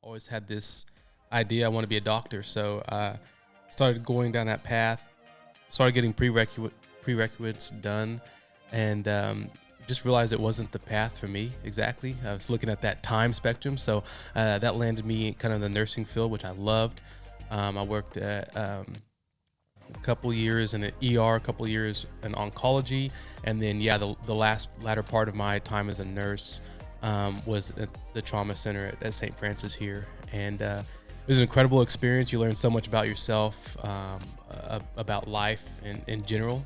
always had this idea I want to be a doctor, so started going down that path. Started getting prerequisites done, and just realized it wasn't the path for me exactly. I was looking at that time spectrum, so that landed me kind of in the nursing field, which I loved. I worked at a couple years in an ER, a couple years in oncology, and then the latter part of my time as a nurse was at the trauma center at St. Francis here, and it was an incredible experience. You learn so much about yourself, about life in general.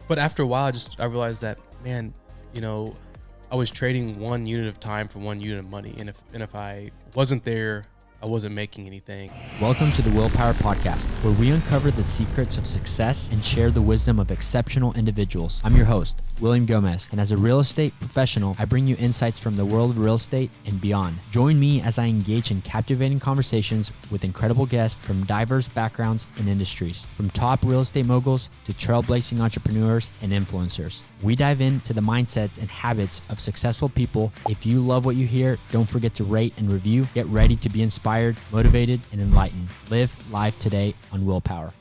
But after a while, I realized that, man, I was trading 1 unit of time for 1 unit of money, and if I wasn't there, I wasn't making anything. Welcome to the Willpower Podcast, where we uncover the secrets of success and share the wisdom of exceptional individuals. I'm your host, William Gomez, and as a real estate professional, I bring you insights from the world of real estate and beyond. Join me as I engage in captivating conversations with incredible guests from diverse backgrounds and industries, from top real estate moguls to trailblazing entrepreneurs and influencers. We dive into the mindsets and habits of successful people. If you love what you hear, don't forget to rate and review. Get ready to be inspired, motivated, and enlightened. Live life today on Willpower.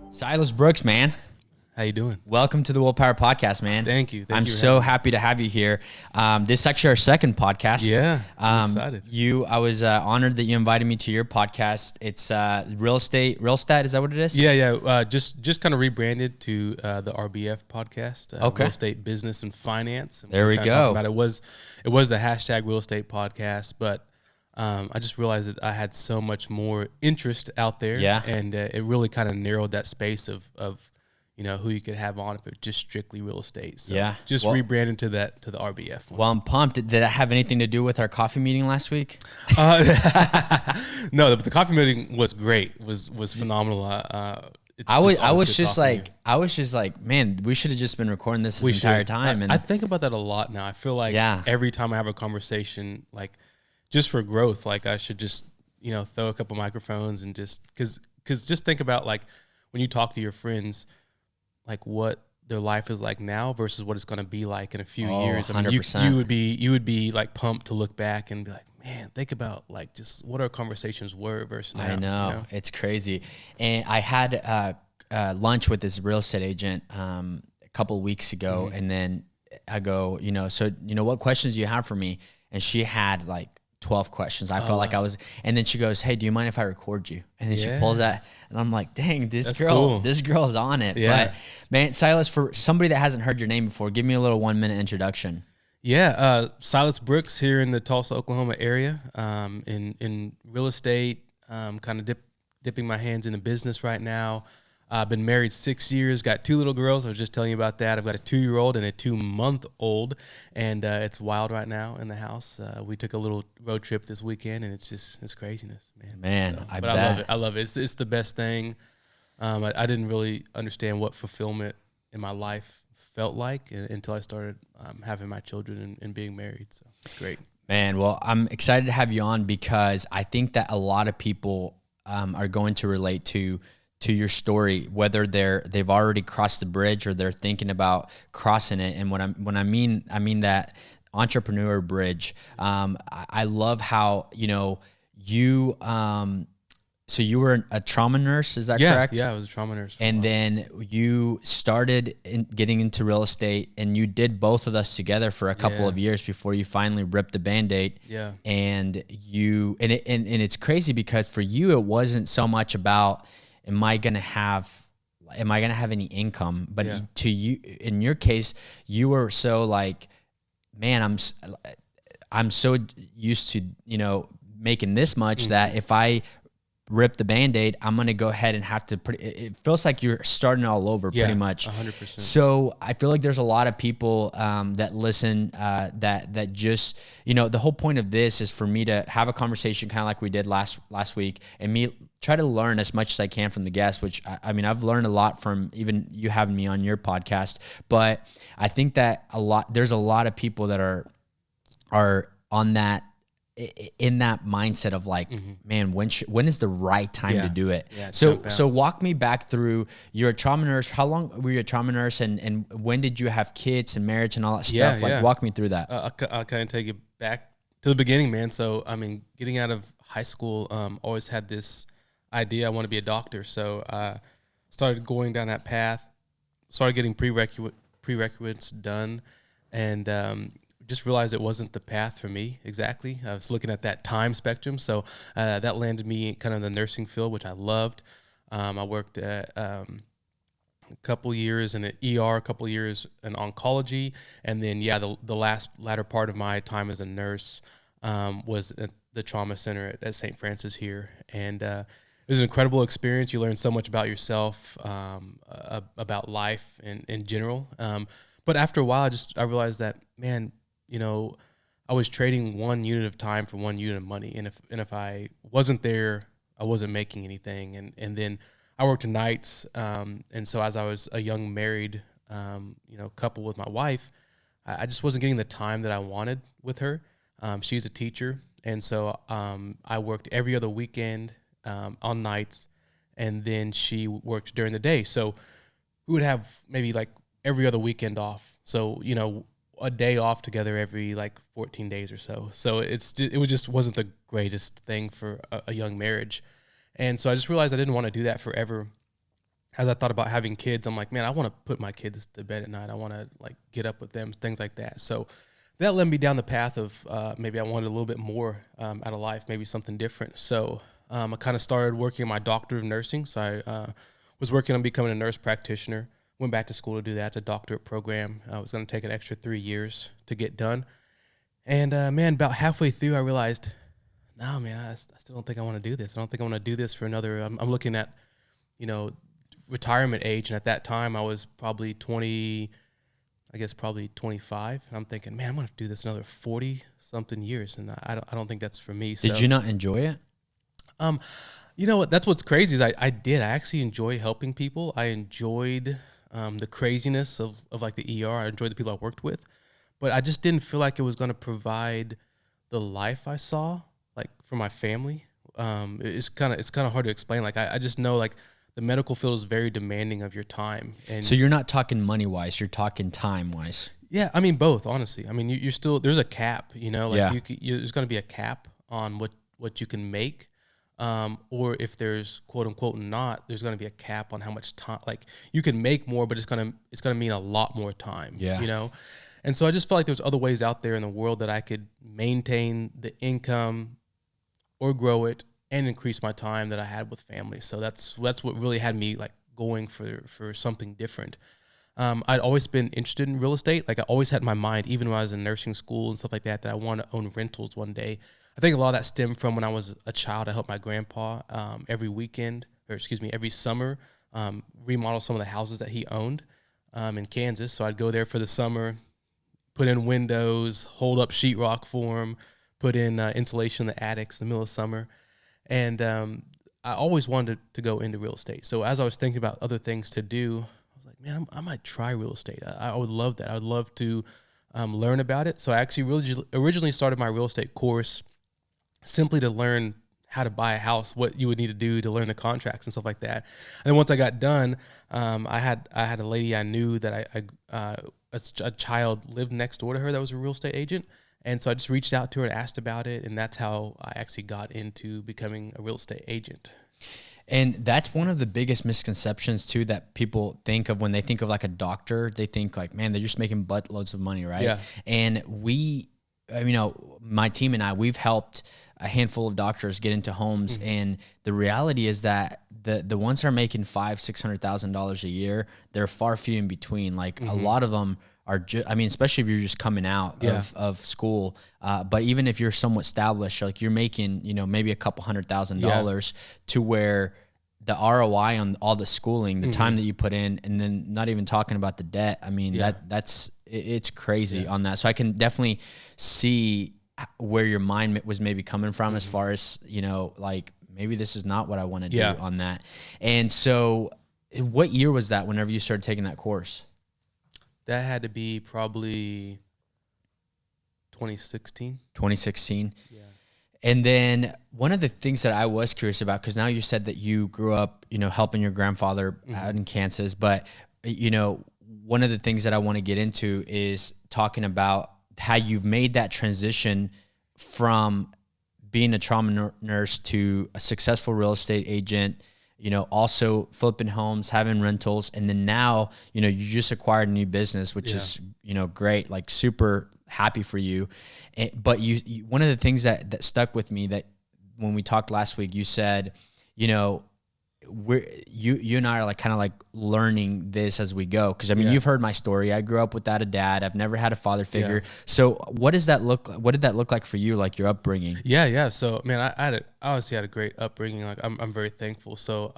Cylas Brooks, man. How you doing? Welcome to the Willpower Podcast, man. Thank you. I'm so happy to have you here. This is actually our second podcast. Yeah, I'm excited. I was honored that you invited me to your podcast. It's Real Stat, is that what it is? Yeah. Just kind of rebranded to the RBF podcast. Okay. Real Estate Business and Finance. And there we go. About it was the hashtag Real Estate Podcast, but I just realized that I had so much more interest out there. Yeah. And it really kind of narrowed that space of who you could have on if it's just strictly real estate. So yeah. Just rebranded to the RBF one. Well, I'm pumped. Did that have anything to do with our coffee meeting last week? No, the coffee meeting was great. It was phenomenal. I was just like, man, we should have just been recording this entire time. I think about that a lot now. I feel like every time I have a conversation, like just for growth, like I should just, throw a couple microphones and just, cause just think about like when you talk to your friends, like what their life is like now versus what it's going to be like in a few years. I mean, 100%. you would be like pumped to look back and be like, man, think about like just what our conversations were versus now. I know. It's crazy. And I had lunch with this real estate agent a couple of weeks ago, and then I go, so what questions do you have for me? And she had like 12 questions. I felt like I was, and then she goes, hey, do you mind if I record you? And then she pulls that, and I'm like, dang, this girl's on it. Yeah. But man, Cylas, for somebody that hasn't heard your name before, give me a little 1 minute introduction. Yeah. Cylas Brooks here in the Tulsa, Oklahoma area, in real estate, kind of dipping my hands into business right now. I've been married 6 years, got 2 little girls. I was just telling you about that. I've got a 2-year-old and a 2-month-old, and it's wild right now in the house. We took a little road trip this weekend, and it's craziness, man. Man, so, I bet. I love it. It's the best thing. I didn't really understand what fulfillment in my life felt like until I started having my children and being married. So it's great. Man, well, I'm excited to have you on because I think that a lot of people are going to relate to your story, whether they've already crossed the bridge or they're thinking about crossing it. And when I mean that entrepreneur bridge. I love how you so you were a trauma nurse, is that correct? Yeah, I was a trauma nurse. And then you started getting into real estate, and you did both of those together for a couple of years before you finally ripped the Band-Aid. Yeah. And it's crazy because for you, it wasn't so much about, am I gonna have any income? But to you, in your case, you were so like, man, I'm so used to, making this much that if I rip the Band-Aid, I'm going to go ahead and have to it feels like you're starting all over pretty much. 100%. So I feel like there's a lot of people that listen that just, the whole point of this is for me to have a conversation kind of like we did last week, and me try to learn as much as I can from the guests, which I mean, I've learned a lot from even you having me on your podcast, but I think that there's a lot of people that are on that in that mindset of like, man, when is the right time to do it? Yeah, so walk me back through, you're a trauma nurse. How long were you a trauma nurse, and when did you have kids and marriage and all that stuff? Like, walk me through that. I'll kind of take you back to the beginning, man. So, I mean, getting out of high school, always had this idea I want to be a doctor. So, started going down that path, started getting prerequisites done, and just realized it wasn't the path for me exactly. I was looking at that time spectrum. So that landed me kind of in the nursing field, which I loved. I worked at a couple years in an ER, a couple years in oncology. And then, the latter part of my time as a nurse was at the trauma center at St. Francis here. And it was an incredible experience. You learn so much about yourself, about life in general. But after a while, I realized that, man, I was trading 1 unit of time for 1 unit of money. And if I wasn't there, I wasn't making anything. And then I worked nights. And so as I was a young married, couple with my wife, I just wasn't getting the time that I wanted with her. She's a teacher. And so I worked every other weekend on nights, and then she worked during the day. So we would have maybe like every other weekend off. So, a day off together every like 14 days or so. So wasn't the greatest thing for a young marriage. And so I just realized I didn't want to do that forever. As I thought about having kids, I'm like, man, I want to put my kids to bed at night. I want to like get up with them, things like that. So that led me down the path of maybe I wanted a little bit more out of life, maybe something different. So I kind of started working on my doctorate of nursing. So I was working on becoming a nurse practitioner. Went back to school to do that. It's a doctorate program. I was going to take an extra 3 years to get done. And, man, about halfway through, I realized, no, man, I still don't think I want to do this. I don't think I want to do this for another. I'm looking at, retirement age. And at that time, I was probably 25. And I'm thinking, man, I'm going to do this another 40-something years. And I don't think that's for me. Did you not enjoy it? You know what? That's what's crazy is I did. I actually enjoy helping people. I enjoyed the craziness of like the ER. I enjoyed the people I worked with, but I just didn't feel like it was going to provide the life I saw like for my family. It's kind of hard to explain. Like I just know like the medical field is very demanding of your time. And so you're not talking money wise, you're talking time wise. Yeah. I mean, both, honestly. I mean, you're still, there's a cap, there's going to be a cap on what you can make. Or if there's quote unquote not, there's going to be a cap on how much time, like you can make more, but it's going to mean a lot more time, And so I just felt like there's other ways out there in the world that I could maintain the income or grow it and increase my time that I had with family. So that's what really had me like going for something different. I'd always been interested in real estate. Like I always had in my mind, even when I was in nursing school and stuff like that I want to own rentals one day. I think a lot of that stemmed from when I was a child. I helped my grandpa every summer remodel some of the houses that he owned in Kansas. So I'd go there for the summer, put in windows, hold up sheetrock for him, put in insulation in the attics in the middle of summer. And I always wanted to go into real estate. So as I was thinking about other things to do, I was like, man, I might try real estate. I would love that. I would love to learn about it. So I actually originally started my real estate course simply to learn how to buy a house, what you would need to do to learn the contracts and stuff like that. And then once I got done, I had a lady I knew that a child lived next door to her that was a real estate agent. And so I just reached out to her and asked about it. And that's how I actually got into becoming a real estate agent. And that's one of the biggest misconceptions too, that people think of when they think of like a doctor. They think like, man, they're just making buttloads of money, right? Yeah. And my team and I, we've helped a handful of doctors get into homes, and the reality is that the ones that are making $500,000-$600,000 a year, they're far few in between. Like a lot of them are especially if you're just coming out of school, but even if you're somewhat established, like you're making, maybe a couple $100,000 to where the ROI on all the schooling, the time that you put in, and then not even talking about the debt. I mean, it's crazy on that. So I can definitely see where your mind was maybe coming from as far as, like maybe this is not what I want to do on that. And so what year was that whenever you started taking that course? That had to be probably 2016. 2016. Yeah. And then one of the things that I was curious about, because now you said that you grew up, helping your grandfather out in Kansas, but, one of the things that I want to get into is talking about how you've made that transition from being a trauma nurse to a successful real estate agent, also flipping homes, having rentals. And then now, you just acquired a new business, which is, great, like super happy for you. But you one of the things that stuck with me, that when we talked last week, you said, you and I are like kind of like learning this as we go. Cause you've heard my story. I grew up without a dad. I've never had a father figure. Yeah. So what did that look like for you? Like your upbringing? Yeah. So man, I honestly had a great upbringing. Like I'm very thankful. So,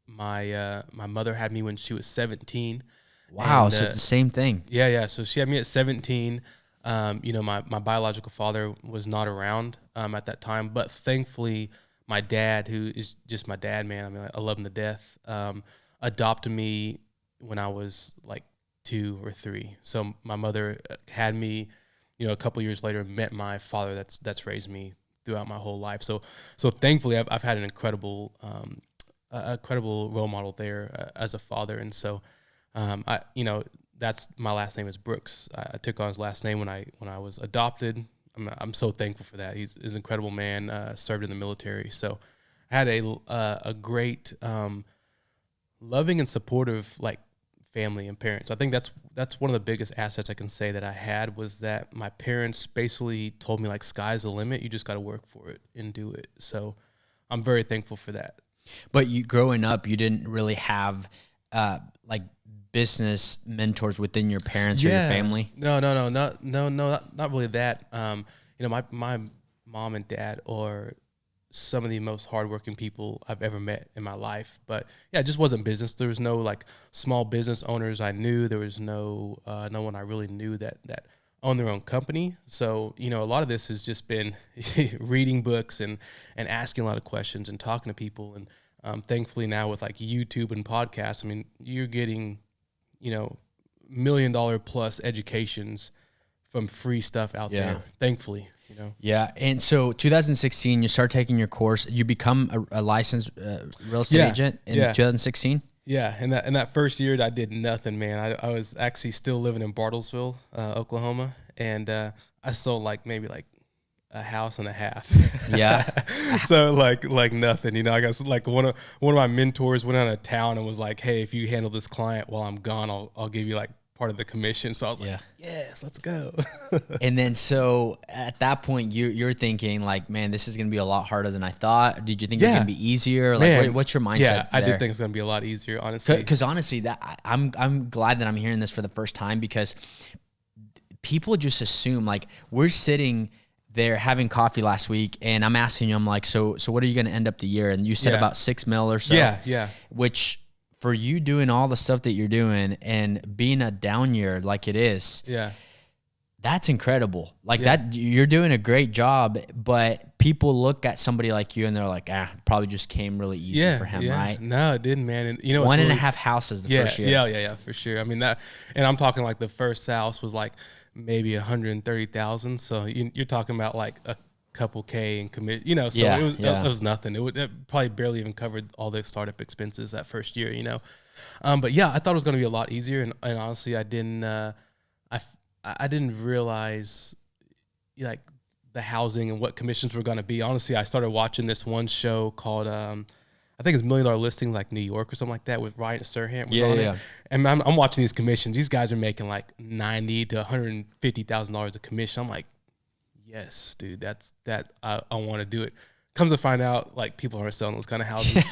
my mother had me when she was 17. Wow. And, so it's the same thing. Yeah. So she had me at 17. My biological father was not around, at that time, but thankfully, my dad, who is just my dad, man, I mean, I love him to death, adopted me when I was like 2 or 3. So my mother had me, a couple years later, met my father that's raised me throughout my whole life. So thankfully, I've had an incredible role model there as a father. And so, that's my last name is Brooks. I took on his last name when I was adopted. I'm so thankful for that. He's an incredible man, served in the military. So I had a great, loving and supportive like family and parents. I think that's one of the biggest assets I can say that I had, was that my parents basically told me like, sky's the limit. You just got to work for it and do it. So I'm very thankful for that. But you growing up, you didn't really have like business mentors within your parents or your family? No, not really that. My mom and dad are some of the most hardworking people I've ever met in my life. But yeah, it just wasn't business. There was no like small business owners I knew. There was no one I really knew that owned their own company. So, a lot of this has just been reading books and asking a lot of questions and talking to people. And thankfully now with like YouTube and podcasts, I mean, you're getting $1 million plus educations from free stuff out there, thankfully, Yeah. And so 2016, you start taking your course, you become a licensed real estate agent in 2016. Yeah. And that first year I did nothing, man. I was actually still living in Bartlesville, Oklahoma. And, I sold like maybe like a house and a half. Yeah. So like nothing, I guess like one of my mentors went out of town and was like, hey, if you handle this client while I'm gone, I'll give you like part of the commission. So I was like, yes, let's go. And then, so at that point you're thinking like, man, this is going to be a lot harder than I thought. Did you think it's going to be easier? Like, what's your mindset? Yeah, I did think it's going to be a lot easier, honestly. Because honestly, that I'm glad that I'm hearing this for the first time, because people just assume like we're sitting there having coffee last week and I'm asking you, I'm like, so what are you going to end up the year? And you said about 6 mil or so. Yeah. Which for you doing all the stuff that you're doing and being a down year like it is. Yeah. That's incredible. Like that, you're doing a great job, but people look at somebody like you and they're like, probably just came really easy for him, right? No, it didn't, man. And 1.5 houses the first year. Yeah, for sure. I mean that, and I'm talking like the first house was like maybe 130,000. So you're talking about like a couple K in commit, so it was nothing. It probably barely even covered all the startup expenses that first year, but yeah, I thought it was going to be a lot easier. And honestly, I didn't realize like the housing and what commissions were going to be. Honestly, I started watching this one show called, I think it's $1 Million Listing, like New York or something like that, with Ryan Serhant. Yeah. And I'm watching these commissions. These guys are making like $90,000 to $150,000 a commission. I'm like, yes, dude, I want to do it. Comes to find out, like, people aren't selling those kind of houses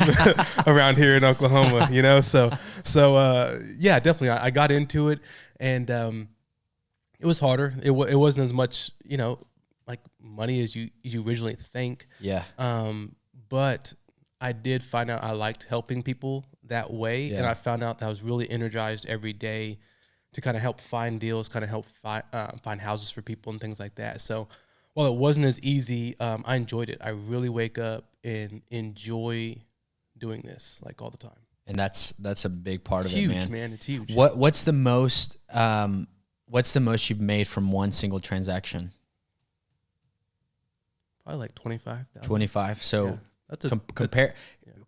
around here in Oklahoma, So yeah, definitely. I got into it, and it was harder. It wasn't as much, like money as you originally think. Yeah. But I did find out I liked helping people that way, and I found out that I was really energized every day to kind of help find deals, kind of help find houses for people and things like that. So while it wasn't as easy, I enjoyed it. I really wake up and enjoy doing this like all the time. And that's a big part of it, man. It's huge. What's the most you've made from one single transaction? probably like 25,000. 25. So Yeah. That's a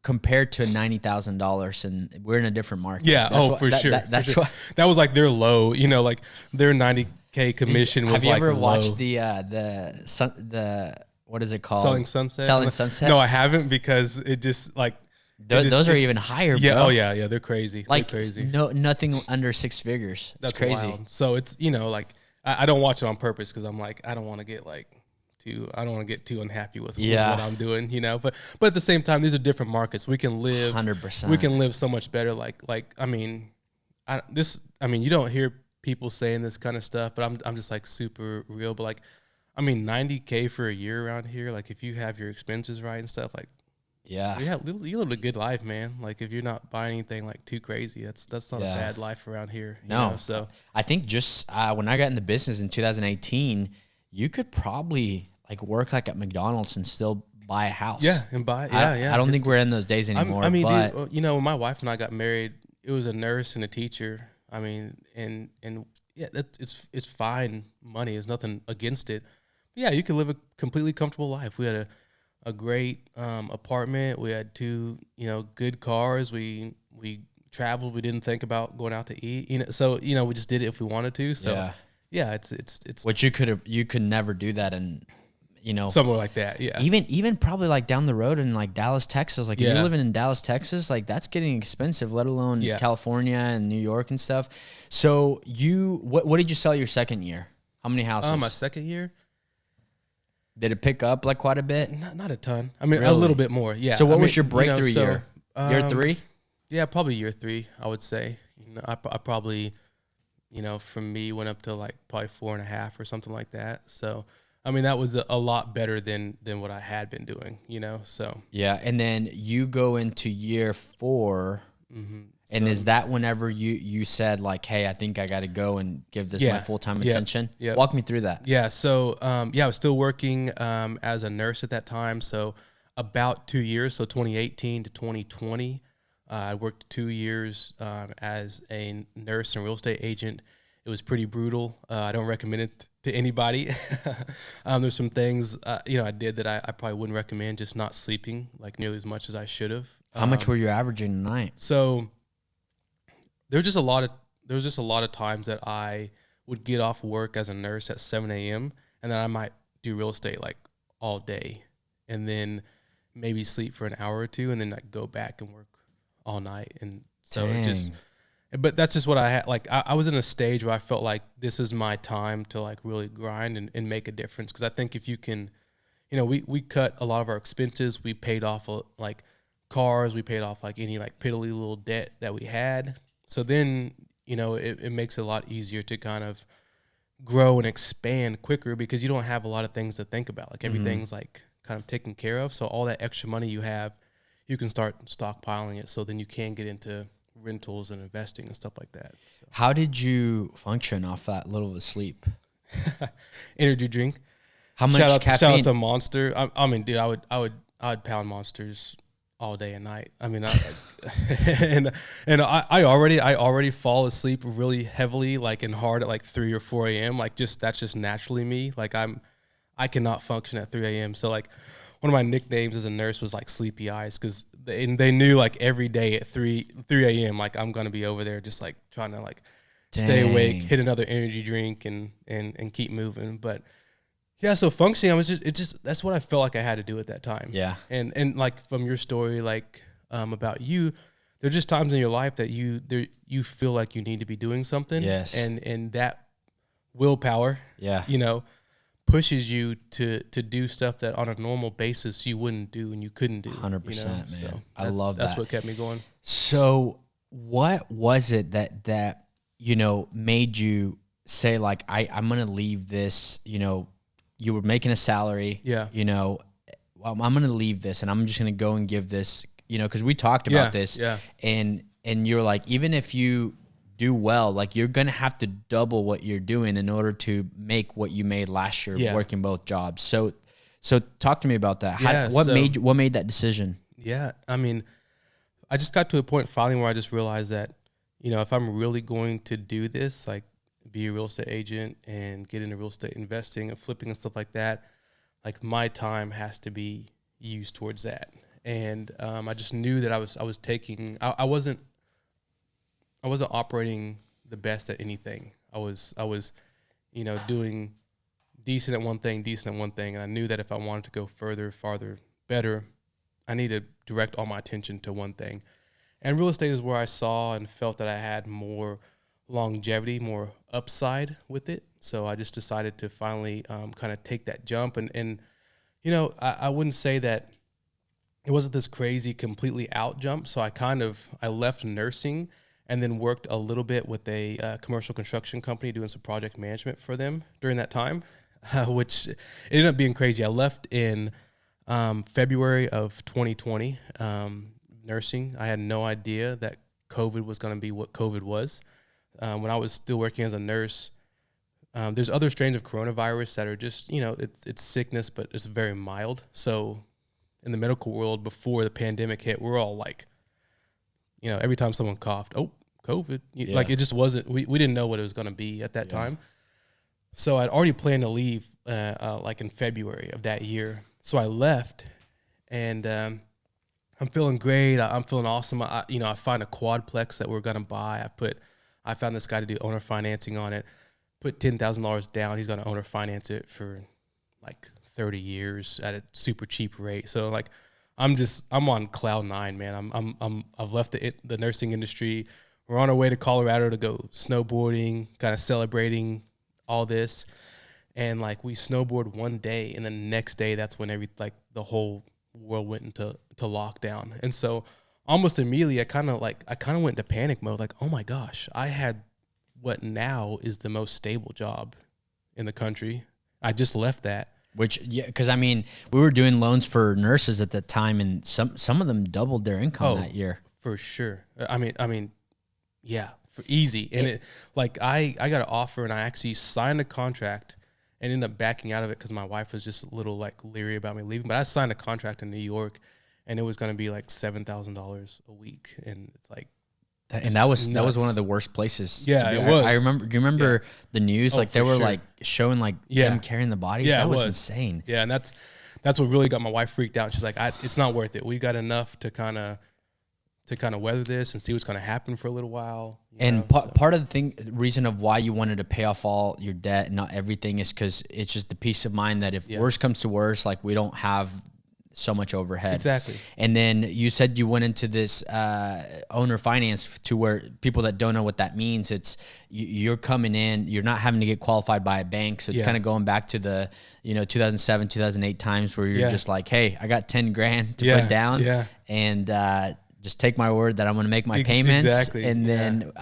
compared to $90,000, and we're in a different market. Yeah. For sure. That's why. That was like their low. You know, like their 90K commission was like low. Have you ever watched the what is it called? Selling Sunset. Selling Sunset. No, I haven't, because it just like those are even higher. Yeah. Bro. Oh yeah. They're crazy. Like they're crazy. Nothing under 6 figures. That's crazy. Wild. So it's, you know, like I don't watch it on purpose, because I'm like, I don't want to get too unhappy with what I'm doing, you know. But at the same time, these are different markets. We can live 100%. We can live so much better. Like I mean, you don't hear people saying this kind of stuff, but I'm just like super real. But like, I mean, 90K for a year around here. Like if you have your expenses right and stuff, like you live a good life, man. Like if you're not buying anything like too crazy, that's not a bad life around here. No, you know? So I think just when I got into business in 2018. You could probably like work like at McDonald's and still buy a house. Yeah, and buy it. Yeah. I don't think we're in those days anymore. I mean, but dude, you know, when my wife and I got married, it was a nurse and a teacher. I mean, and yeah, it's fine money. There's nothing against it. But yeah, you could live a completely comfortable life. We had a great apartment. We had 2, you know, good cars. We traveled. We didn't think about going out to eat. You know, so you know, we just did it if we wanted to. So. Yeah, it's which you could never do that in, you know, somewhere like that. Yeah, even probably like down the road in like Dallas, Texas. Like if you're living in Dallas, Texas, like that's getting expensive. Let alone California and New York and stuff. So what did you sell your second year? How many houses? My second year. Did it pick up like quite a bit? Not a ton. I mean, a little bit more. Yeah. So what was your breakthrough year? Year 3? Yeah, probably year 3. I would say. You know, I probably. You know, from me went up to like probably 4.5 or something like that. So, I mean, that was a lot better than what I had been doing, you know, so. Yeah. And then you go into year 4. Mm-hmm. And is that whenever you said like, hey, I think I got to go and give this my full-time attention? Yeah. Walk me through that. Yeah. So, I was still working as a nurse at that time. So about 2 years, so 2018 to 2020. I worked 2 years as a nurse and real estate agent. It was pretty brutal. I don't recommend it to anybody. There's some things, I did that I probably wouldn't recommend, just not sleeping like nearly as much as I should have. How much were you averaging a night? So there was just a lot of times that I would get off work as a nurse at 7 a.m. and then I might do real estate like all day and then maybe sleep for an hour or two and then like go back and work all night. And so but that's just what I had. Like I was in a stage where I felt like this is my time to like really grind and make a difference. Cause I think if you can, you know, we cut a lot of our expenses. We paid off like cars. We paid off like any like piddly little debt that we had. So then, you know, it makes it a lot easier to kind of grow and expand quicker because you don't have a lot of things to think about. Like everything's like kind of taken care of. So all that extra money you have, you can start stockpiling it, so then you can get into rentals and investing and stuff like that. So. How did you function off that little of a sleep? Energy drink. How much caffeine? Shout out to Monster. I mean, dude, I would pound Monsters all day and night. I mean, I already fall asleep really heavily, like and hard at like 3 or 4 a.m. Like that's just naturally me. Like I cannot function at 3 a.m. So like. One of my nicknames as a nurse was like Sleepy Eyes because they knew like every day at 3 a.m. like I'm gonna be over there just like trying to like stay awake, hit another energy drink and keep moving. But yeah, so functioning, that's what I felt like I had to do at that time. Yeah, and like from your story, like about you, there are just times in your life that you feel like you need to be doing something. Yes, and that willpower. Yeah, you know. Pushes you to do stuff that on a normal basis you wouldn't do and you couldn't do. 100%, man. So I love that. That's what kept me going. So what was it that you know made you say like I'm gonna leave this? You know, you were making a salary. Yeah. You know, well, I'm gonna leave this and I'm just gonna go and give this. You know, because we talked about this. Yeah. And you're like, even if you do well, like you're gonna have to double what you're doing in order to make what you made last year working both jobs. So talk to me about that. What made that decision? Yeah, I mean, I just got to a point finally where I just realized that, you know, if I'm really going to do this, like be a real estate agent and get into real estate investing and flipping and stuff like that, like my time has to be used towards that. And I just knew that I wasn't operating the best at anything. I was doing decent at one thing, and I knew that if I wanted to go further, farther, better, I needed to direct all my attention to one thing. And real estate is where I saw and felt that I had more longevity, more upside with it. So I just decided to finally kind of take that jump. And I wouldn't say that it wasn't this crazy, completely out jump. So I left nursing and then worked a little bit with a commercial construction company doing some project management for them during that time, which ended up being crazy. I left in February of 2020. Nursing. I had no idea that COVID was going to be what COVID was. When I was still working as a nurse, there's other strains of coronavirus that are just, it's sickness, but it's very mild. So in the medical world before the pandemic hit, we're all like, every time someone coughed, oh, COVID. Like it just wasn't, we didn't know what it was going to be at that time. So I'd already planned to leave like in February of that year. So I left and I'm feeling great. I'm feeling awesome. I find a quadplex that we're gonna buy. I found this guy to do owner financing on it. Put $10,000 down. He's gonna owner finance it for like 30 years at a super cheap rate. So like, I'm on cloud nine, man. I've left the nursing industry. We're on our way to Colorado to go snowboarding, kind of celebrating all this, and like we snowboard one day, and then the next day that's when the whole world went into lockdown. And so almost immediately I kind of went into panic mode, like, oh my gosh, I had what now is the most stable job in the country. I just left that. Which, yeah, because I mean, we were doing loans for nurses at the time, and some of them doubled their income that year. For sure. I mean, yeah, for easy. And I got an offer, and I actually signed a contract and ended up backing out of it because my wife was just a little like leery about me leaving. But I signed a contract in New York, and it was going to be like $7,000 a week, and it's like, and that was one of the worst places. Yeah, it was. I remember. Do you remember the news? Like they were like showing like them carrying the bodies. Yeah, that was insane. Yeah, and that's what really got my wife freaked out. She's like, it's not worth it. We got enough to kind of weather this and see what's going to happen for a little while. And part of the reason of why you wanted to pay off all your debt and not everything is because it's just the peace of mind that if worse comes to worse, like we don't have so much overhead. Exactly. And then you said you went into this owner finance to where people that don't know what that means, it's you're coming in, you're not having to get qualified by a bank. So it's kind of going back to the 2007, 2008 times where you're just like, hey, I got 10 grand to put down and just take my word that I'm going to make my payments. Exactly. And then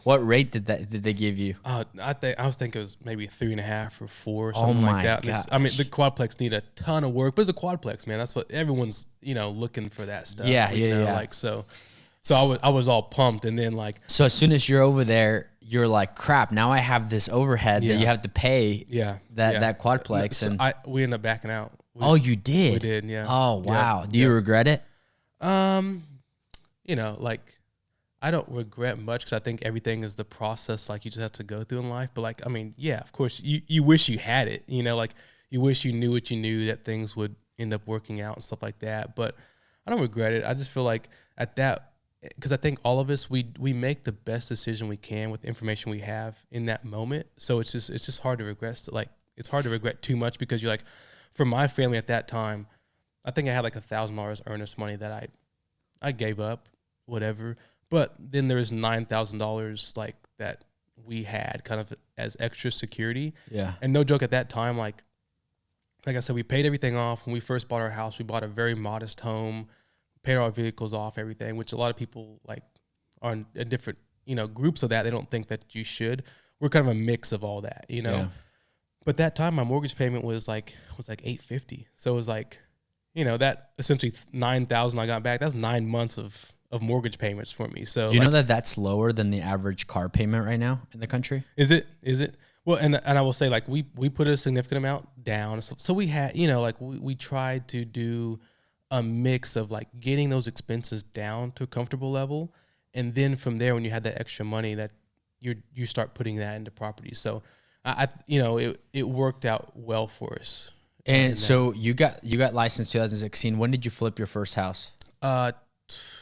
what rate did they give you? I was thinking it was maybe 3.5 or 4 or something like that. The quadplex need a ton of work, but it's a quadplex, man. That's what everyone's looking for, that stuff. Like so I was all pumped, and then like so as soon as you're over there, you're like, crap, now I have this overhead that you have to pay. That quadplex, so and we ended up backing out. You did? We did, yeah. Oh wow. Do you regret it? Like I don't regret much because I think everything is the process like you just have to go through in life. But like, I mean, yeah, of course you wish you had it, like you wish you knew what you knew, that things would end up working out and stuff like that. But I don't regret it. I just feel like at that, because I think all of us, we make the best decision we can with the information we have in that moment. So it's just hard to regret. Like it's hard to regret too much because you're like, for my family at that time, I think I had like $1,000 earnest money that I gave up, whatever. But then there's $9,000 like that we had kind of as extra security. Yeah. And no joke, at that time, like I said, we paid everything off. When we first bought our house, we bought a very modest home, paid our vehicles off, everything, which a lot of people like are in different, groups of that. They don't think that you should. We're kind of a mix of all that, Yeah. But that time my mortgage payment was like $850. So it was like, that essentially $9,000 I got back. That's 9 months of mortgage payments for me. So do you know that that's lower than the average car payment right now in the country? Is it? Well, and I will say, like, we put a significant amount down. So we had, like we tried to do a mix of like getting those expenses down to a comfortable level. And then from there, when you had that extra money, that you start putting that into property. So it worked out well for us. And so you got licensed 2016. When did you flip your first house? It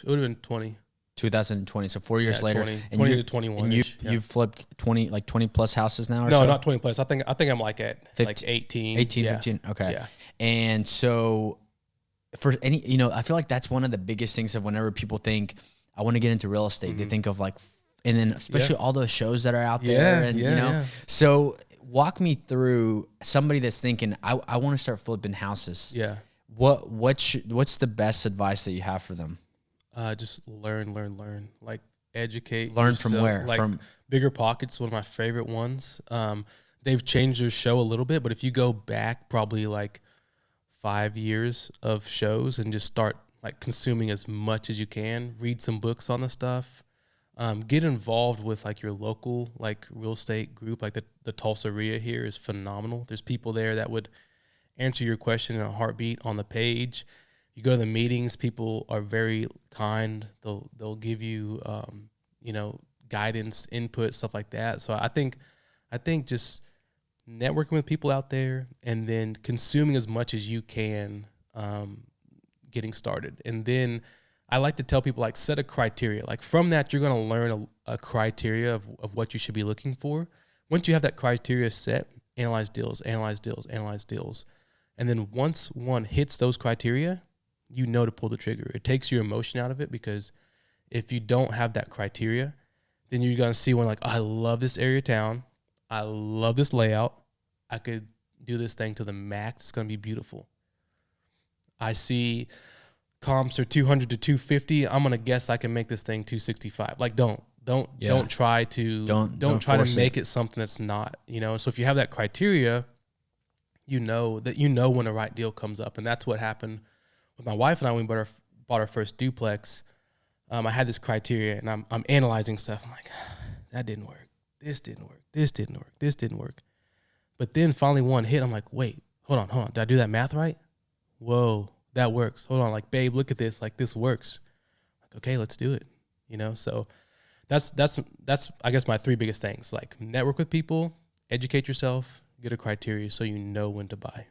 would have been 2020. So 4 years later, 20 to 21. And you've flipped 20 plus houses now, or no, so? Not 20 plus. I think I'm like at 15, like 18. 15. Okay. Yeah. And so for any, I feel like that's one of the biggest things of whenever people think I want to get into real estate, they think of like, and then especially all those shows that are out there, and so walk me through somebody that's thinking I want to start flipping houses. Yeah. What's the best advice that you have for them? Just learn. Like educate. Learn yourself. From where? Like From Bigger Pockets, one of my favorite ones. They've changed their show a little bit, but if you go back probably like 5 years of shows and just start like consuming as much as you can, read some books on the stuff, get involved with like your local like real estate group, like the Tulsa REIA here is phenomenal. There's people there that would answer your question in a heartbeat on the page. You go to the meetings, people are very kind. They'll give you guidance, input, stuff like that. So I think just networking with people out there and then consuming as much as you can, getting started. And then I like to tell people, like, set a criteria. Like from that, you're going to learn a criteria of what you should be looking for. Once you have that criteria set, analyze deals. And then once one hits those criteria, you know to pull the trigger. It takes your emotion out of it, because if you don't have that criteria, then you're going to see one like, oh, I love this area of town. I love this layout. I could do this thing to the max. It's going to be beautiful. I see comps are 200 to 250. I'm going to guess I can make this thing 265. Like, don't try to try to make it something that's not, So if you have that criteria, you know when the right deal comes up. And that's what happened with my wife and I when we bought our first duplex. I had this criteria, and I'm analyzing stuff. I'm like, that didn't work. This didn't work. This didn't work. This didn't work. But then finally one hit. I'm like, wait, hold on. Did I do that math right? Whoa, that works. Hold on. Like, babe, look at this. Like, this works. Like, okay, let's do it. So that's I guess my three biggest things. Like, network with people, educate yourself, get a criteria so you know when to buy.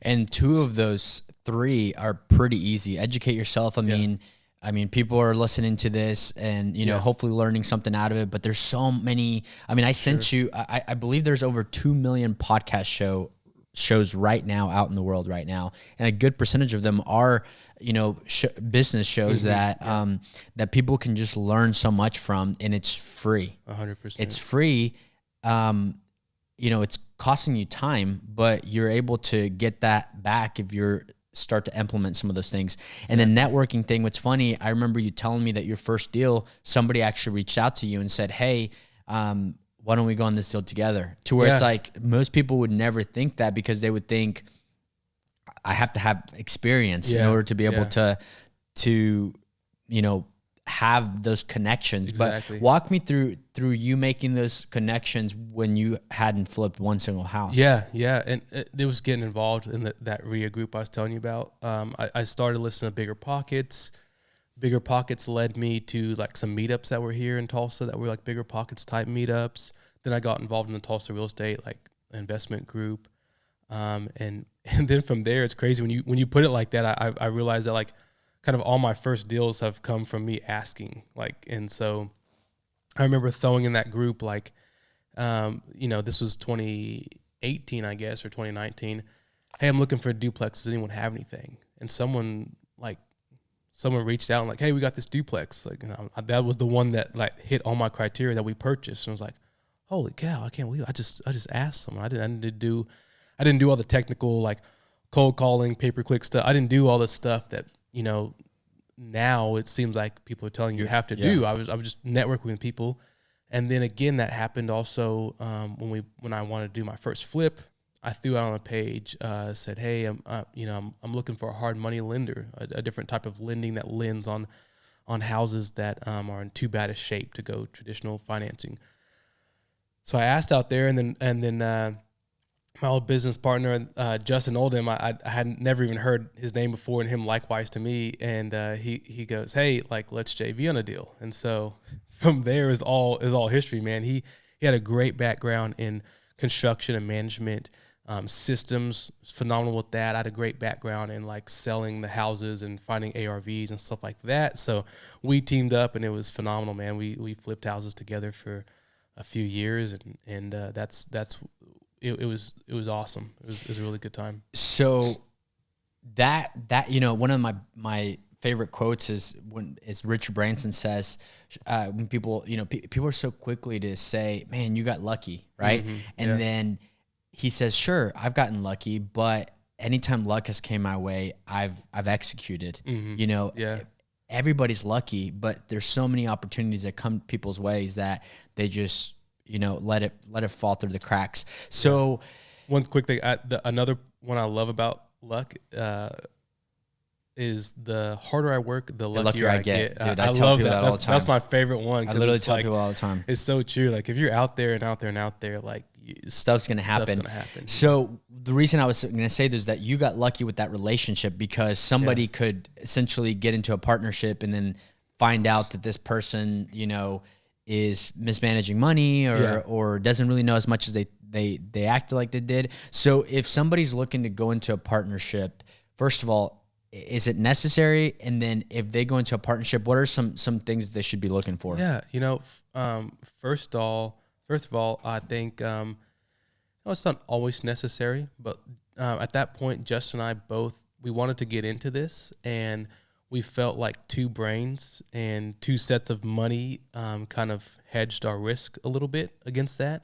And two of those three are pretty easy. Educate yourself. I mean, people are listening to this and, hopefully learning something out of it, but there's so many. I sent you, I believe there's over 2 million podcast shows right now out in the world right now. And a good percentage of them are, business shows that people can just learn so much from, and it's free. 100%. It's free. It's costing you time, but you're able to get that back if you're start to implement some of those things. Exactly. And the networking thing, what's funny, I remember you telling me that your first deal, somebody actually reached out to you and said, hey, why don't we go on this deal together? To where it's like, most people would never think that, because they would think I have to have experience in order to be able to have those connections. Exactly. But walk me through you making those connections when you hadn't flipped one single house. Yeah. And it was getting involved in that REIA group I was telling you about. I started listening to Bigger Pockets. Bigger Pockets led me to like some meetups that were here in Tulsa that were like Bigger Pockets type meetups. Then I got involved in the Tulsa real estate like investment group. And then from there, it's crazy when you put it like that. I realized that like kind of all my first deals have come from me asking, like, and so I remember throwing in that group, like, this was 2018, I guess, or 2019. Hey, I'm looking for a duplex. Does anyone have anything? And someone reached out and like, hey, we got this duplex. Like, that was the one that like hit all my criteria that we purchased. And I was like, holy cow, I can't believe it. I just asked someone. I didn't do all the technical like cold calling, pay-per-click stuff. I didn't do all this stuff that, now it seems like people are telling you have to do. I was just networking with people. And then again, that happened also when I wanted to do my first flip. I threw out on a page, said, hey, I'm looking for a hard money lender, a different type of lending that lends on houses that are in too bad a shape to go traditional financing. So I asked out there, and then my old business partner, Justin Oldham, I had never even heard his name before, and him likewise to me. And he goes, hey, like, let's JV on a deal. And so from there is all history, man. He had a great background in construction and management, Systems, phenomenal with that. I had a great background in like selling the houses and finding ARVs and stuff like that. So we teamed up and it was phenomenal, man. We flipped houses together for a few years, and it was awesome. It was a really good time. So that one of my favorite quotes is Richard Branson says, when people people are so quickly to say, man, you got lucky, right? Mm-hmm. And then he says, sure, I've gotten lucky, but anytime luck has came my way, I've executed. Mm-hmm. Everybody's lucky, but there's so many opportunities that come people's ways that they just let it fall through the cracks. So one quick thing, another one I love about luck is the harder I work, the luckier I get. Dude, I tell love people that. all the time. That's my favorite one. I literally tell people all the time. It's so true. Like if you're out there, like stuff's gonna happen. So the reason I was gonna say this is that you got lucky with that relationship because somebody could essentially get into a partnership and then find out that this person, is mismanaging money or doesn't really know as much as they acted like they did. So if somebody's looking to go into a partnership, first of all, is it necessary? And then if they go into a partnership, what are some things they should be looking for? Yeah, first of all, I think it's not always necessary, but at that point, Justin and I we wanted to get into this, and we felt like two brains and two sets of money kind of hedged our risk a little bit against that.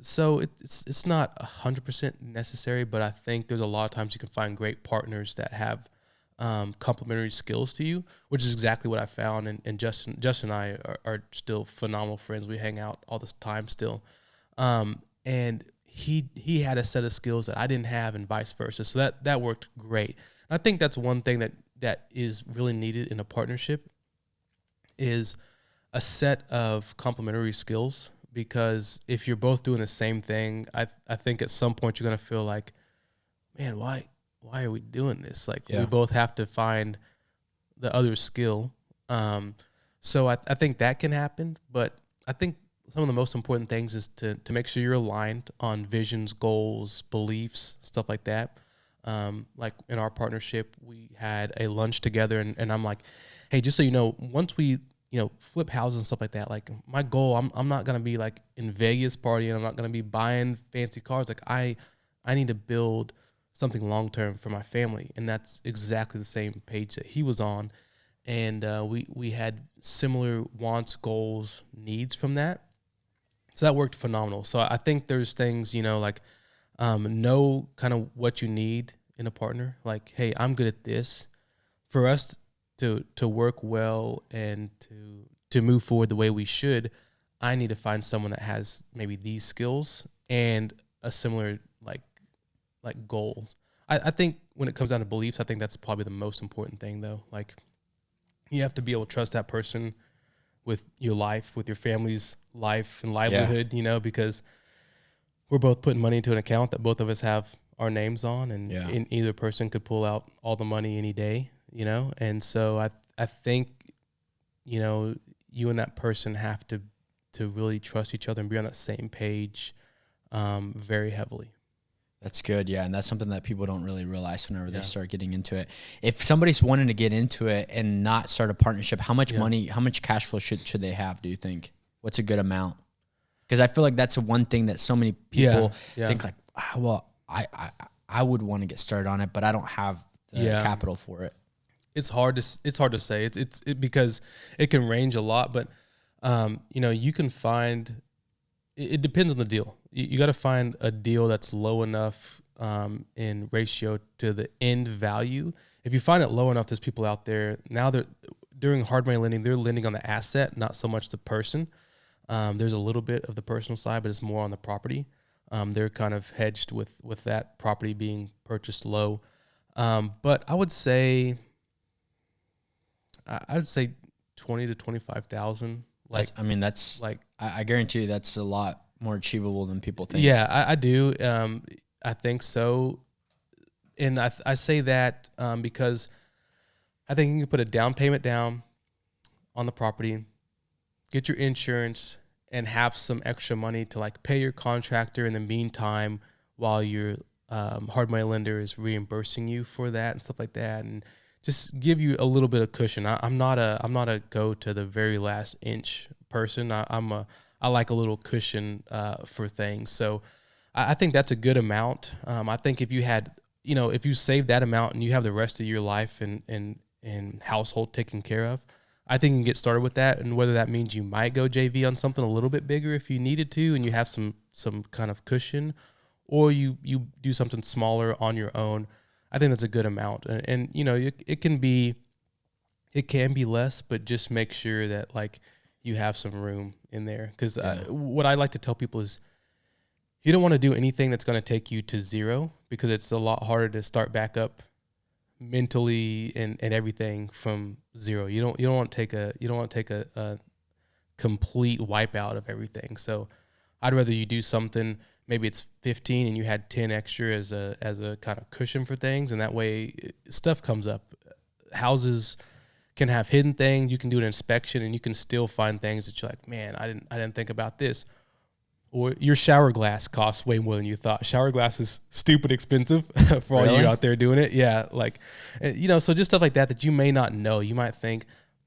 So it's not 100% necessary, but I think there's a lot of times you can find great partners that have complementary skills to you, which is exactly what I found. And Justin and I are still phenomenal friends. We hang out all this time still. And he had a set of skills that I didn't have and vice versa. So that worked great. I think that's one thing that is really needed in a partnership is a set of complementary skills. Because if you're both doing the same thing, I think at some point you're going to feel like, man, why are we doing this? Like we both have to find the other skill. So I think that can happen. But I think some of the most important things is to make sure you're aligned on visions, goals, beliefs, stuff like that. Like in our partnership, we had a lunch together and I'm like, hey, just so you know, once we flip houses and stuff like that. Like my goal, I'm not going to be like in Vegas partying. I'm not going to be buying fancy cars. Like I need to build something long-term for my family. And that's exactly the same page that he was on. And we had similar wants, goals, needs from that. So that worked phenomenal. So I think there's things, like know kind of what you need in a partner. Like, hey, I'm good at this. For us to work well and to move forward the way we should, I need to find someone that has maybe these skills and a similar like goals. I think when it comes down to beliefs, I think that's probably the most important thing though. Like you have to be able to trust that person with your life, with your family's life and livelihood, because we're both putting money into an account that both of us have our names on, and either person could pull out all the money any day. And so I think, you and that person have to really trust each other and be on that same page very heavily. That's good. Yeah. And that's something that people don't really realize whenever they start getting into it. If somebody's wanting to get into it and not start a partnership, how much money, how much cash flow should they have, do you think? What's a good amount? Because I feel like that's the one thing that so many people think like, well, I would want to get started on it, but I don't have the capital for it. It's hard to say. It's because it can range a lot, but you can find. It depends on the deal. You got to find a deal that's low enough in ratio to the end value. If you find it low enough, there's people out there now. During hard money lending, they're lending on the asset, not so much the person. There's a little bit of the personal side, but it's more on the property. They're kind of hedged with that property being purchased low. But I would say 20 to 25,000. I guarantee you that's a lot more achievable than people think. Yeah, I do. I think so. And I say that because I think you can put a down payment down on the property, get your insurance, and have some extra money to like pay your contractor in the meantime while your hard money lender is reimbursing you for that and stuff like that, and just give you a little bit of cushion. I'm not a go to the very last inch person. I like a little cushion for things. So I think that's a good amount. I think if you had, if you save that amount and you have the rest of your life and household taken care of, I think you can get started with that. And whether that means you might go JV on something a little bit bigger if you needed to, and you have some kind of cushion, or you do something smaller on your own, I think that's a good amount. And it can be less, but just make sure that like you have some room in there. Because what I like to tell people is, you don't want to do anything that's going to take you to zero, because it's a lot harder to start back up mentally and everything from zero. You don't want to take a complete wipeout of everything. So I'd rather you do something, maybe it's 15 and you had 10 extra as a kind of cushion for things, and that way stuff comes up. Houses can have hidden things. You can do an inspection and you can still find things that you're like, man, I didn't think about this. Or your shower glass costs way more than you thought. Shower glass is stupid expensive for all you out there doing it. Yeah, like, so just stuff like that you may not know. You might think,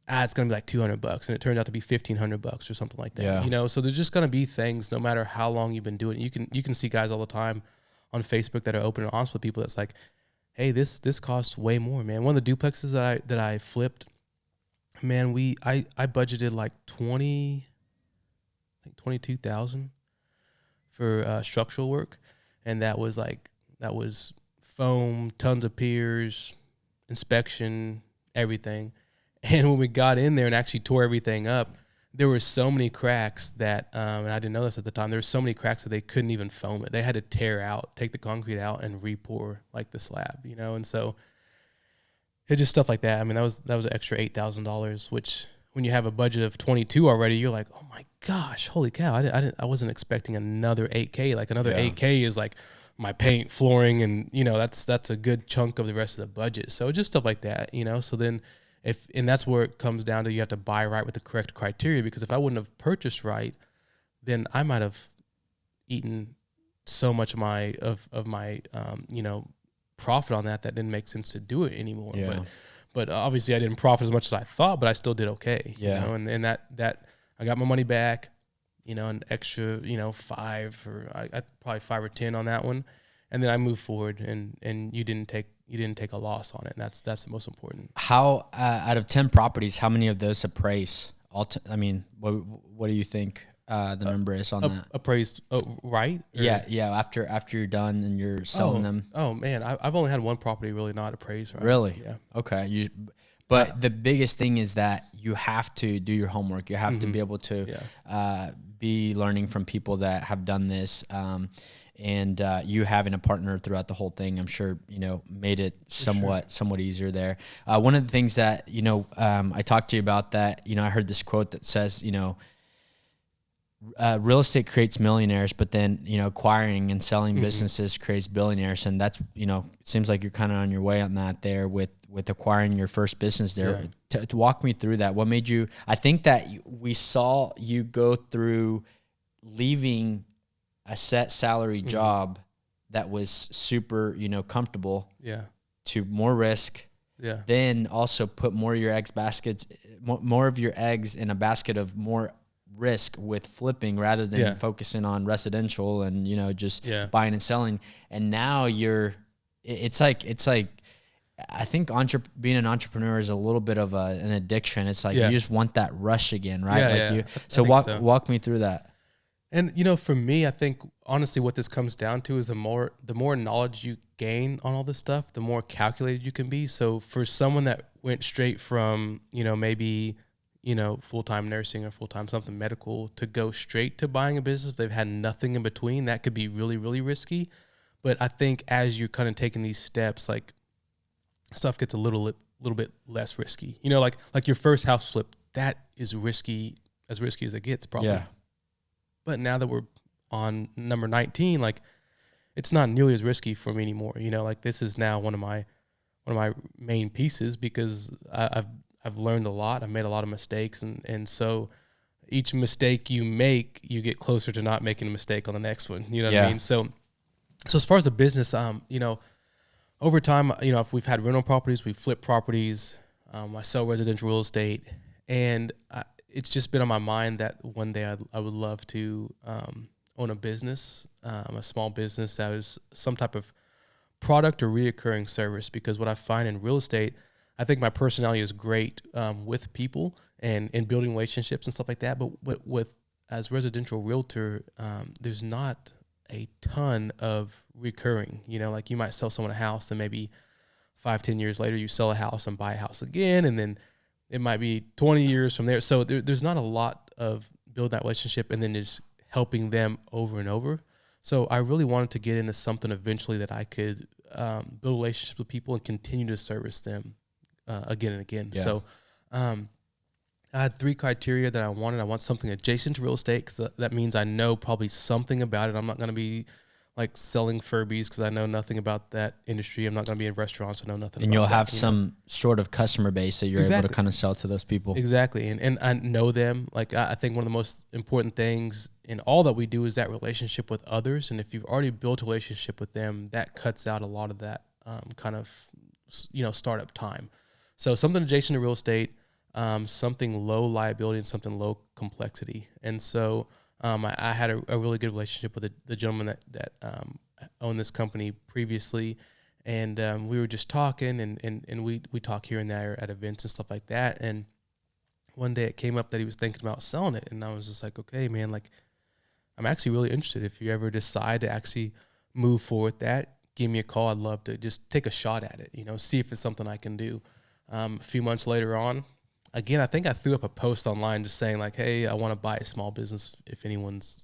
it's going to be like $200, and it turned out to be $1,500 or something like that. Yeah. So there's just going to be things, no matter how long you've been doing it. You can see guys all the time on Facebook that are open and honest with people. That's like, hey, this costs way more, man. One of the duplexes that I flipped, man, I budgeted like $22,000 for structural work, and that was foam, tons of piers, inspection, everything. And when we got in there and actually tore everything up, there were so many cracks that, and I didn't know this at the time, there were so many cracks that they couldn't even foam it. They had to take the concrete out and re-pour like the slab, and so it's just stuff like that. I mean, that was an extra $8,000, which when you have a budget of 22 already, you're like, oh my gosh, holy cow! I wasn't expecting another $8K. Like another $8K is like my paint, flooring, and that's a good chunk of the rest of the budget. So just stuff like that, So then, and that's where it comes down to, you have to buy right with the correct criteria. Because if I wouldn't have purchased right, then I might have eaten so much of my profit on that didn't make sense to do it anymore. Yeah. But obviously I didn't profit as much as I thought, but I still did okay. Yeah. And that I got my money back, an extra, five, or I probably 5 or 10 on that one. And then I moved forward, and you didn't take a loss on it. And that's the most important. How, out of 10 properties, how many of those appraise? What do you think the number is on that? Appraised, right? Yeah. After you're done and you're selling them. Oh man, I've only had one property really not appraised right. Really? Yeah. Okay. But the biggest thing is that you have to do your homework. You have to be able to be learning from people that have done this. And you having a partner throughout the whole thing, I'm sure, made it somewhat easier there. One of the things that, I talked to you about that, I heard this quote that says, real estate creates millionaires, but then, acquiring and selling businesses creates billionaires. And that's, it seems like you're kind of on your way on that there with acquiring your first business there. Yeah. To walk me through that. What made you, I think that we saw you go through leaving a set salary job that was super, comfortable, to more risk, then also put more of your eggs in a basket of more risk with flipping, rather than focusing on residential and, just buying and selling. And now it's like, I think being an entrepreneur is a little bit of an addiction. It's like, you just want that rush again, right? So walk me through that. And, for me, I think honestly what this comes down to is the more knowledge you gain on all this stuff, the more calculated you can be. So for someone that went straight from, maybe, full-time nursing or full-time something medical to go straight to buying a business, if they've had nothing in between, that could be really, really risky. But I think as you're kind of taking these steps, like, stuff gets a little bit less risky. Like your first house flip, that is risky as it gets, probably. Yeah. But now that we're on number 19, like, it's not nearly as risky for me anymore. Like, this is now one of my main pieces, because I've learned a lot. I've made a lot of mistakes, and so each mistake you make, you get closer to not making a mistake on the next one. You know what I mean? So So as far as the business, over time, if we've had rental properties, we've flipped properties, I sell residential real estate, and it's just been on my mind that one day I would love to own a business, a small business that is some type of product or reoccurring service. Because what I find in real estate, I think my personality is great with people and building relationships and stuff like that. But with as residential realtor, there's not a ton of recurring. Like you might sell someone a house, then maybe 5-10 years later you sell a house and buy a house again, and then it might be 20 years from there. So there's not a lot of build that relationship and then just helping them over and over. So I really wanted to get into something eventually that I could build relationships with people and continue to service them again and again. Yeah. So I had 3 criteria that I wanted. I want something adjacent to real estate, because that means I know probably something about it. I'm not going to be like selling Furbies because I know nothing about that industry. I'm not going to be in restaurants. I know nothing and about you'll that, have some sort of customer base that you're able to kind of sell to those people. Exactly. And I know them. Like I think one of the most important things in all that we do is that relationship with others. And if you've already built a relationship with them, that cuts out a lot of that kind of, startup time. So something adjacent to real estate, something low liability and something low complexity. And so I had a really good relationship with the gentleman that owned this company previously, and we were just talking, and we talk here and there at events and stuff like that. And one day it came up that he was thinking about selling it, and I was just like, okay, man, like I'm actually really interested. If you ever decide to actually move forward with that, give me a call. I'd love to just take a shot at it, see if it's something I can do. A few months later on, again, I think I threw up a post online just saying like, hey, I want to buy a small business if anyone's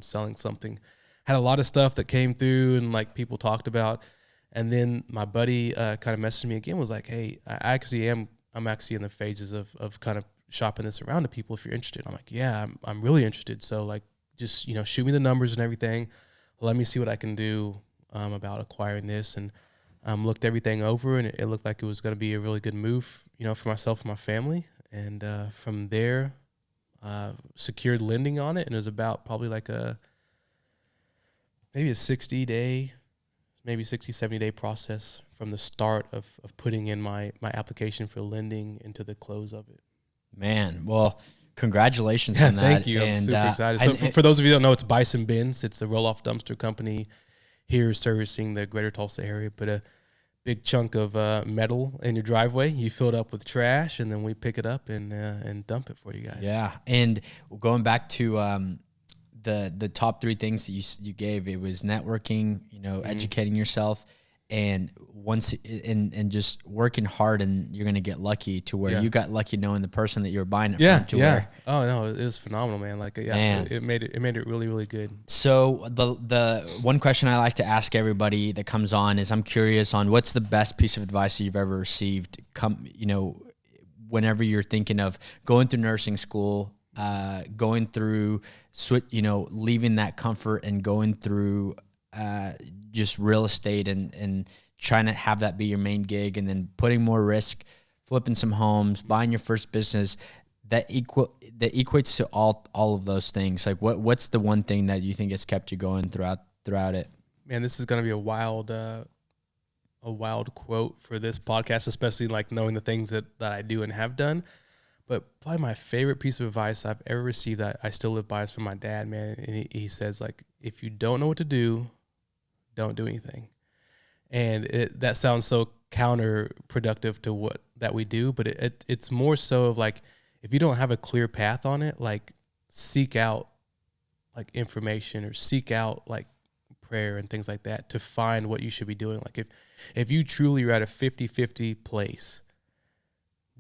selling something. Had a lot of stuff that came through and like people talked about. And then my buddy kind of messaged me again, was like, hey, I'm actually in the phases of kind of shopping this around to people if you're interested. I'm like, yeah, I'm really interested. So like, just, shoot me the numbers and everything. Let me see what I can do about acquiring this. And looked everything over, and it looked like it was going to be a really good move, for myself and my family. And from there, secured lending on it, and it was about probably like maybe a 60-day, maybe 60, 70-day process from the start of putting in my application for lending into the close of it. Man, well, congratulations on that. Thank you. I'm super excited. So for those of you who don't know, it's Bison Bins. It's a roll-off dumpster company here servicing the greater Tulsa area. Put a big chunk of metal in your driveway. You fill it up with trash, and then we pick it up and dump it for you guys. Yeah, and going back to the top 3 things that you gave, it was networking, educating yourself, and just working hard, and you're gonna get lucky to where you got lucky knowing the person that you were buying it from. To where, oh no, it was phenomenal, man. Like it made it really, really good. So the one question I like to ask everybody that comes on is, I'm curious on what's the best piece of advice that you've ever received. Whenever you're thinking of going through nursing school, going through leaving that comfort and going through just real estate and trying to have that be your main gig, and then putting more risk, flipping some homes, buying your first business, that equates to all of those things. Like what's the one thing that you think has kept you going throughout it? Man, this is going to be a wild quote for this podcast, especially like knowing the things that I do and have done. But probably my favorite piece of advice I've ever received that I still live by is from my dad, man. And he says, like, if you don't know what to do, don't do anything. And that sounds so counterproductive to what that we do, but it's more so of like, if you don't have a clear path on it, like seek out like information or seek out like prayer and things like that to find what you should be doing. Like if you truly are at a 50-50 place,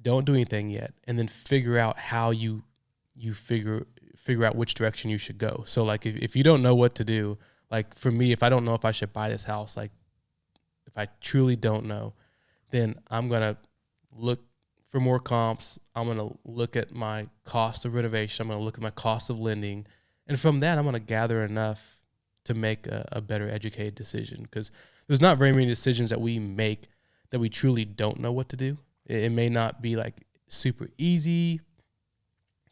don't do anything yet, and then figure out how you figure out which direction you should go. So like if you don't know what to do, like for me, if I don't know if I should buy this house, like if I truly don't know, then I'm going to look for more comps. I'm going to look at my cost of renovation. I'm going to look at my cost of lending. And from that, I'm going to gather enough to make a better educated decision, because there's not very many decisions that we make that we truly don't know what to do. It may not be like super easy,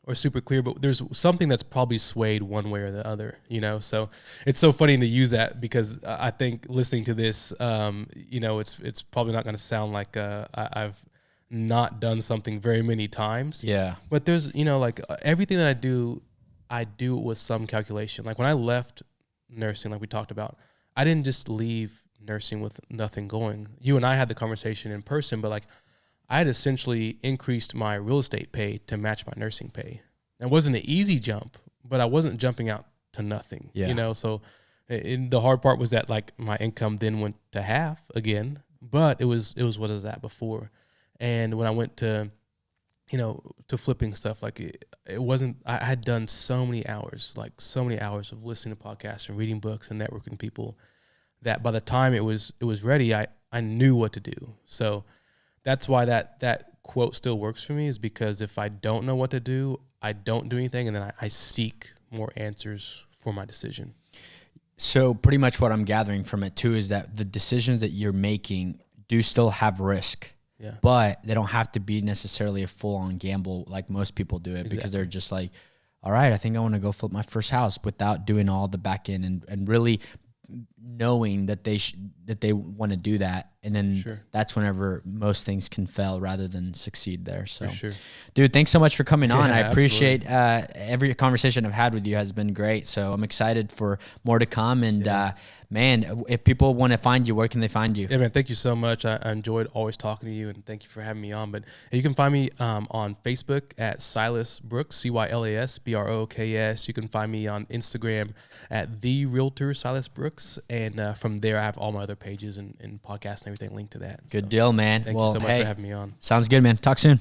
or super clear, but there's something that's probably swayed one way or the other, you know? So it's so funny to use that because I think listening to this, you know, it's probably not going to sound like I've not done something very many times. Yeah. But there's, you know, like everything that I do with some calculation. Like when I left nursing, like we talked about, I didn't just leave nursing with nothing going. You and I had the conversation in person, but like I had essentially increased my real estate pay to match my nursing pay. It wasn't an easy jump, but I wasn't jumping out to nothing, you know? So the hard part was that like my income then went to half again, but it was what it was at before. And when I went to, you know, to flipping stuff, like it wasn't, I had done so many hours of listening to podcasts and reading books and networking people that by the time it was ready, I knew what to do. So that's why that quote still works for me, is because if I don't know what to do, I don't do anything, and then I seek more answers for my decision. So pretty much what I'm gathering from it too is that the decisions that you're making do still have risk, but they don't have to be necessarily a full-on gamble like most people do it, because they're just like, all right, I think I want to go flip my first house, without doing all the back end and really knowing that they want to do that. And then that's whenever most things can fail rather than succeed there. So, dude, thanks so much for coming on. I appreciate every conversation I've had with you has been great. So I'm excited for more to come. And man, if people want to find you, where can they find you? Yeah, man, thank you so much. I enjoyed always talking to you, and thank you for having me on. But you can find me on Facebook at Cylas Brooks, Cylas Brooks. You can find me on Instagram at The Realtor Cylas Brooks. And from there, I have all my other pages and podcasts and everything linked to that. Good deal, man. Thank you so much for having me on. Sounds good, man. Talk soon.